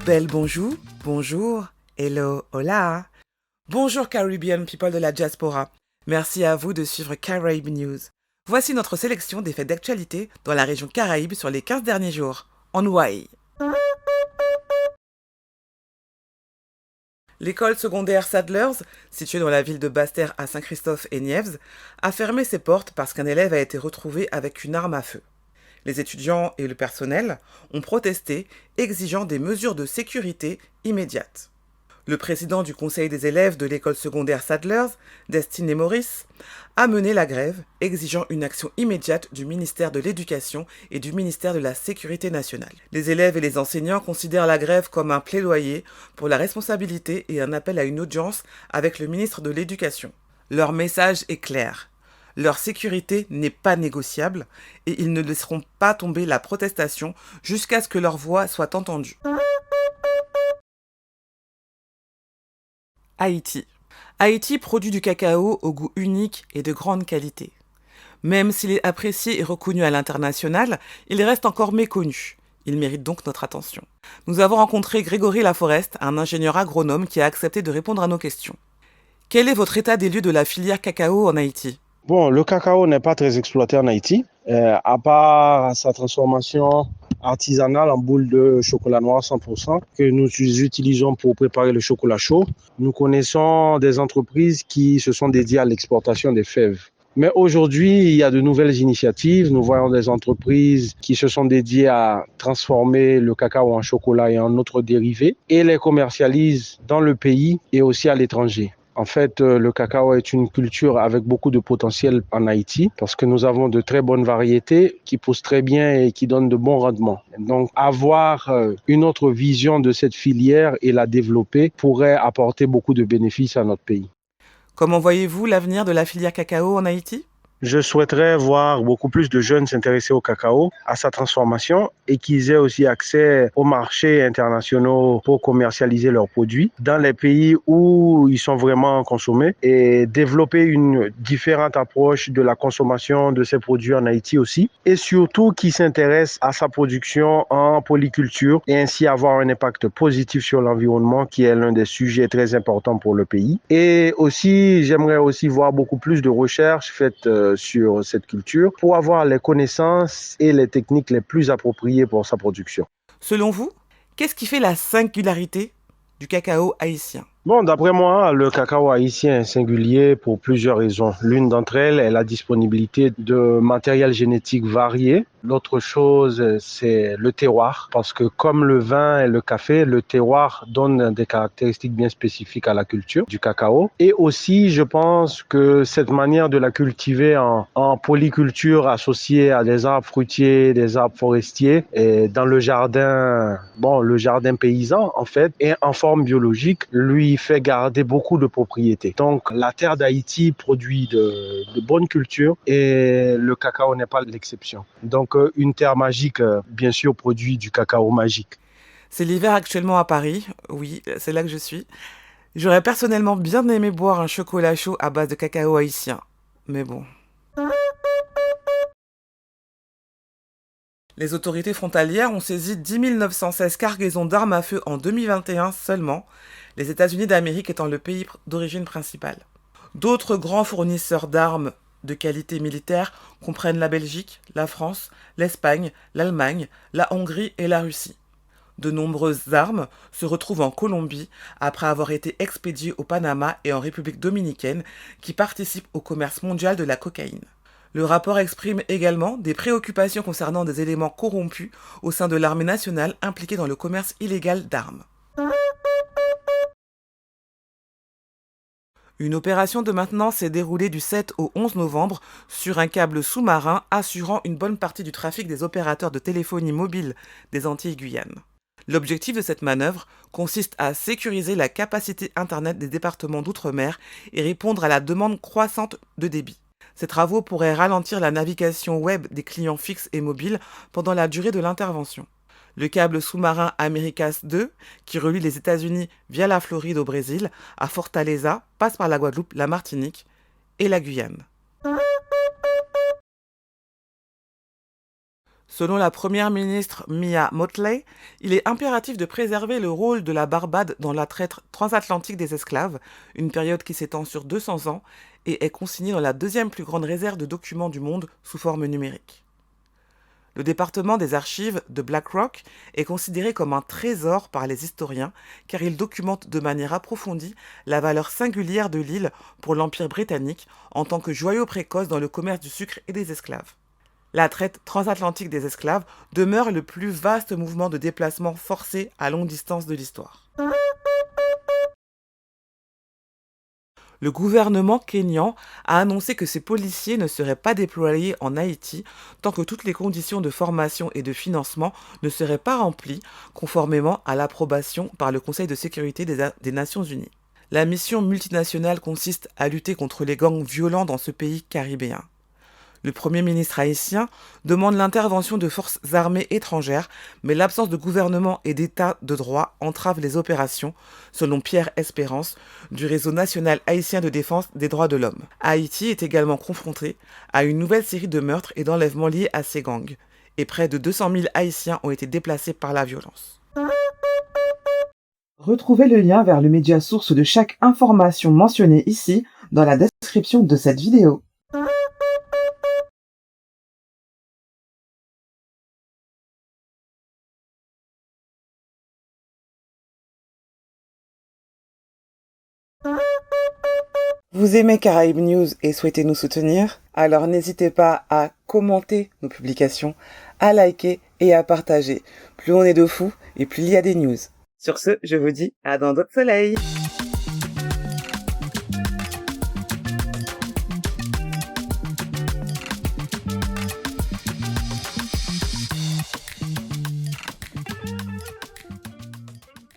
Belle bonjour, bonjour, hello, hola. Bonjour Caribbean people de la diaspora. Merci à vous de suivre Caraïbes News. Voici notre sélection des faits d'actualité dans la région Caraïbe sur les 15 derniers jours, en Hawaï. L'école secondaire Sadlers, située dans la ville de Basse-Terre à Saint-Christophe-et-Niévès, a fermé ses portes parce qu'un élève a été retrouvé avec une arme à feu. Les étudiants et le personnel ont protesté, exigeant des mesures de sécurité immédiates. Le président du conseil des élèves de l'école secondaire Sadlers, Destiny Morris, a mené la grève, exigeant une action immédiate du ministère de l'Éducation et du ministère de la Sécurité nationale. Les élèves et les enseignants considèrent la grève comme un plaidoyer pour la responsabilité et un appel à une audience avec le ministre de l'Éducation. Leur message est clair. Leur sécurité n'est pas négociable et ils ne laisseront pas tomber la protestation jusqu'à ce que leur voix soit entendue. Haïti. Haïti produit du cacao au goût unique et de grande qualité. Même s'il est apprécié et reconnu à l'international, il reste encore méconnu. Il mérite donc notre attention. Nous avons rencontré Grégory Laforest, un ingénieur agronome qui a accepté de répondre à nos questions. Quel est votre état des lieux de la filière cacao en Haïti ? Bon, le cacao n'est pas très exploité en Haïti, à part sa transformation artisanale en boule de chocolat noir 100% que nous utilisons pour préparer le chocolat chaud. Nous connaissons des entreprises qui se sont dédiées à l'exportation des fèves. Mais aujourd'hui, il y a de nouvelles initiatives. Nous voyons des entreprises qui se sont dédiées à transformer le cacao en chocolat et en autres dérivés et les commercialisent dans le pays et aussi à l'étranger. En fait, le cacao est une culture avec beaucoup de potentiel en Haïti parce que nous avons de très bonnes variétés qui poussent très bien et qui donnent de bons rendements. Donc, avoir une autre vision de cette filière et la développer pourrait apporter beaucoup de bénéfices à notre pays. Comment voyez-vous l'avenir de la filière cacao en Haïti ? Je souhaiterais voir beaucoup plus de jeunes s'intéresser au cacao, à sa transformation et qu'ils aient aussi accès aux marchés internationaux pour commercialiser leurs produits dans les pays où ils sont vraiment consommés et développer une différente approche de la consommation de ces produits en Haïti aussi et surtout qui s'intéressent à sa production en polyculture et ainsi avoir un impact positif sur l'environnement qui est l'un des sujets très importants pour le pays. Et aussi, j'aimerais aussi voir beaucoup plus de recherches faites sur cette culture pour avoir les connaissances et les techniques les plus appropriées pour sa production. Selon vous, qu'est-ce qui fait la singularité du cacao haïtien ? Bon, d'après moi, le cacao haïtien est singulier pour plusieurs raisons. L'une d'entre elles est la disponibilité de matériel génétique varié. L'autre chose, c'est le terroir, parce que comme le vin et le café, le terroir donne des caractéristiques bien spécifiques à la culture du cacao. Et aussi, je pense que cette manière de la cultiver en polyculture associée à des arbres fruitiers, des arbres forestiers, et dans le jardin paysan, en fait, et en forme biologique, lui fait garder beaucoup de propriétés. Donc, la terre d'Haïti produit de bonnes cultures et le cacao n'est pas l'exception. Donc, une terre magique, bien sûr, produit du cacao magique. C'est l'hiver actuellement à Paris, oui, c'est là que je suis. J'aurais personnellement bien aimé boire un chocolat chaud à base de cacao haïtien, mais bon. Les autorités frontalières ont saisi 10 916 cargaisons d'armes à feu en 2021 seulement, les États-Unis d'Amérique étant le pays d'origine principale. D'autres grands fournisseurs d'armes de qualité militaire comprennent la Belgique, la France, l'Espagne, l'Allemagne, la Hongrie et la Russie. De nombreuses armes se retrouvent en Colombie après avoir été expédiées au Panama et en République dominicaine qui participent au commerce mondial de la cocaïne. Le rapport exprime également des préoccupations concernant des éléments corrompus au sein de l'armée nationale impliquée dans le commerce illégal d'armes. Une opération de maintenance s'est déroulée du 7 au 11 novembre sur un câble sous-marin assurant une bonne partie du trafic des opérateurs de téléphonie mobile des Antilles-Guyane. L'objectif de cette manœuvre consiste à sécuriser la capacité Internet des départements d'outre-mer et répondre à la demande croissante de débit. Ces travaux pourraient ralentir la navigation web des clients fixes et mobiles pendant la durée de l'intervention. Le câble sous-marin Americas 2, qui relie les États-Unis via la Floride au Brésil, à Fortaleza, passe par la Guadeloupe, la Martinique et la Guyane. Selon la première ministre Mia Mottley, il est impératif de préserver le rôle de la Barbade dans la traite transatlantique des esclaves, une période qui s'étend sur 200 ans et est consignée dans la deuxième plus grande réserve de documents du monde sous forme numérique. Le département des archives de BlackRock est considéré comme un trésor par les historiens car il documente de manière approfondie la valeur singulière de l'île pour l'Empire britannique en tant que joyau précoce dans le commerce du sucre et des esclaves. La traite transatlantique des esclaves demeure le plus vaste mouvement de déplacement forcé à longue distance de l'histoire. Le gouvernement kényan a annoncé que ses policiers ne seraient pas déployés en Haïti tant que toutes les conditions de formation et de financement ne seraient pas remplies conformément à l'approbation par le Conseil de sécurité des Nations Unies. La mission multinationale consiste à lutter contre les gangs violents dans ce pays caribéen. Le Premier ministre haïtien demande l'intervention de forces armées étrangères, mais l'absence de gouvernement et d'état de droit entrave les opérations, selon Pierre Espérance, du réseau national haïtien de défense des droits de l'homme. Haïti est également confronté à une nouvelle série de meurtres et d'enlèvements liés à ces gangs, et près de 200 000 Haïtiens ont été déplacés par la violence. Retrouvez le lien vers le média source de chaque information mentionnée ici dans la description de cette vidéo. Vous aimez Caraïbes News et souhaitez nous soutenir? Alors n'hésitez pas à commenter nos publications, à liker et à partager. Plus on est de fous et plus il y a des news. Sur ce, je vous dis à dans d'autres soleils.